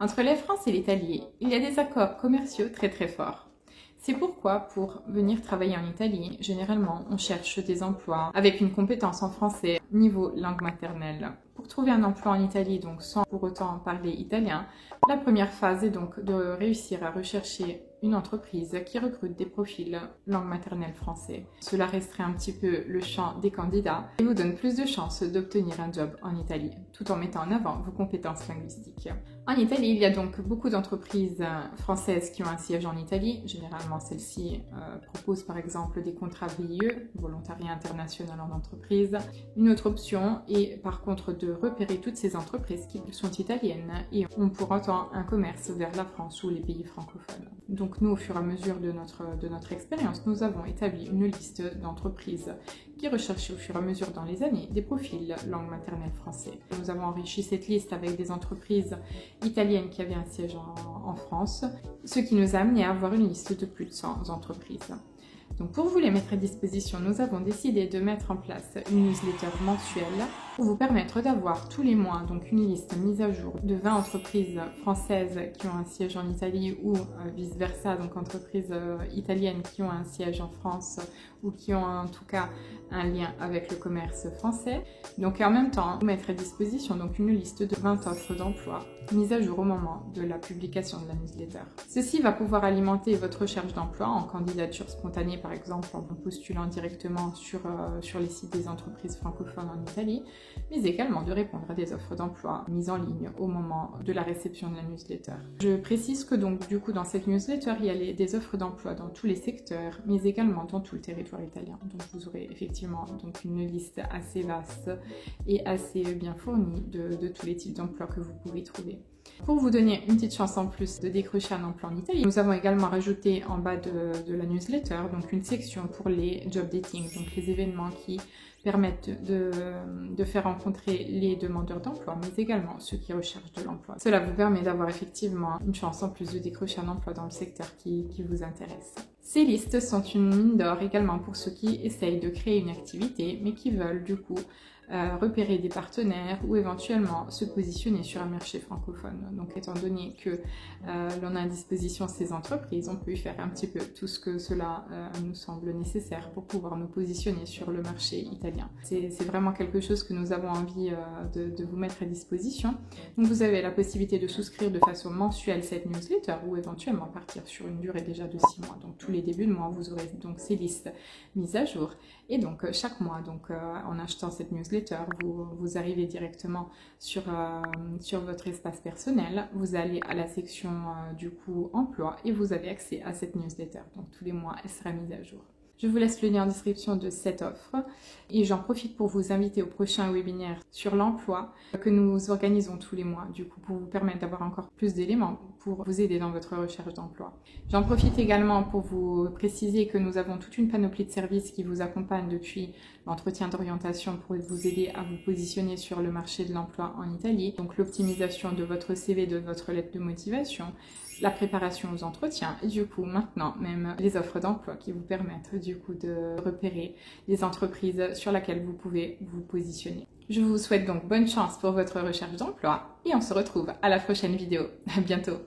Entre la France et l'Italie, il y a des accords commerciaux très forts. C'est pourquoi, pour venir travailler en Italie, généralement, on cherche des emplois avec une compétence en français niveau langue maternelle. Pour trouver un emploi en Italie, donc sans pour autant parler italien, la première phase est donc de réussir à rechercher une entreprise qui recrute des profils langue maternelle français. Cela restreint un petit peu le champ des candidats et vous donne plus de chances d'obtenir un job en Italie, tout en mettant en avant vos compétences linguistiques. En Italie, il y a donc beaucoup d'entreprises françaises qui ont un siège en Italie. Généralement, celles-ci proposent par exemple des contrats VIE, volontariat international en entreprise. Une autre option est par contre de repérer toutes ces entreprises qui sont italiennes et ont pour autant un commerce vers la France ou les pays francophones. Donc nous, au fur et à mesure de notre expérience, nous avons établi une liste d'entreprises qui recherchent au fur et à mesure dans les années des profils langue maternelle français. Nous avons enrichi cette liste avec des entreprises italiennes qui avaient un siège en France, ce qui nous a amené à avoir une liste de plus de 100 entreprises. Donc pour vous les mettre à disposition, nous avons décidé de mettre en place une newsletter mensuelle pour vous permettre d'avoir tous les mois donc une liste mise à jour de 20 entreprises françaises qui ont un siège en Italie ou vice-versa, donc entreprises italiennes qui ont un siège en France ou qui ont en tout cas un lien avec le commerce français. Donc en même temps, vous mettre à disposition donc une liste de 20 offres d'emploi mise à jour au moment de la publication de la newsletter. Ceci va pouvoir alimenter votre recherche d'emploi en candidature spontanée par exemple en postulant directement sur les sites des entreprises francophones en Italie, mais également de répondre à des offres d'emploi mises en ligne au moment de la réception de la newsletter. Je précise que donc du coup dans cette newsletter il y a des offres d'emploi dans tous les secteurs, mais également dans tout le territoire italien. Donc vous aurez effectivement donc une liste assez vaste et assez bien fournie de tous les types d'emplois que vous pouvez trouver. Pour vous donner une petite chance en plus de décrocher un emploi en Italie, nous avons également rajouté en bas de la newsletter donc une section pour les job dating, donc les événements qui permettent de faire rencontrer les demandeurs d'emploi, mais également ceux qui recherchent de l'emploi. Cela vous permet d'avoir effectivement une chance en plus de décrocher un emploi dans le secteur qui vous intéresse. Ces listes sont une mine d'or également pour ceux qui essayent de créer une activité, mais qui veulent du coup repérer des partenaires ou éventuellement se positionner sur un marché francophone. Donc étant donné que l'on a à disposition ces entreprises, on peut y faire un petit peu tout ce que cela nous semble nécessaire pour pouvoir nous positionner sur le marché italien. C'est vraiment quelque chose que nous avons envie de vous mettre à disposition. Donc vous avez la possibilité de souscrire de façon mensuelle cette newsletter ou éventuellement partir sur une durée déjà de 6 mois. Donc tous les débuts de mois, vous aurez donc ces listes mises à jour. Et donc chaque mois, donc en achetant cette newsletter, vous arrivez directement sur votre espace personnel, vous allez à la section du coup emploi et vous avez accès à cette newsletter. Donc tous les mois, elle sera mise à jour. Je vous laisse le lien en description de cette offre et j'en profite pour vous inviter au prochain webinaire sur l'emploi que nous organisons tous les mois, du coup pour vous permettre d'avoir encore plus d'éléments pour vous aider dans votre recherche d'emploi. J'en profite également pour vous préciser que nous avons toute une panoplie de services qui vous accompagnent depuis l'entretien d'orientation pour vous aider à vous positionner sur le marché de l'emploi en Italie, donc l'optimisation de votre CV, de votre lettre de motivation, la préparation aux entretiens et du coup maintenant même les offres d'emploi qui vous permettent du coup de repérer les entreprises sur lesquelles vous pouvez vous positionner. Je vous souhaite donc bonne chance pour votre recherche d'emploi et on se retrouve à la prochaine vidéo. À bientôt.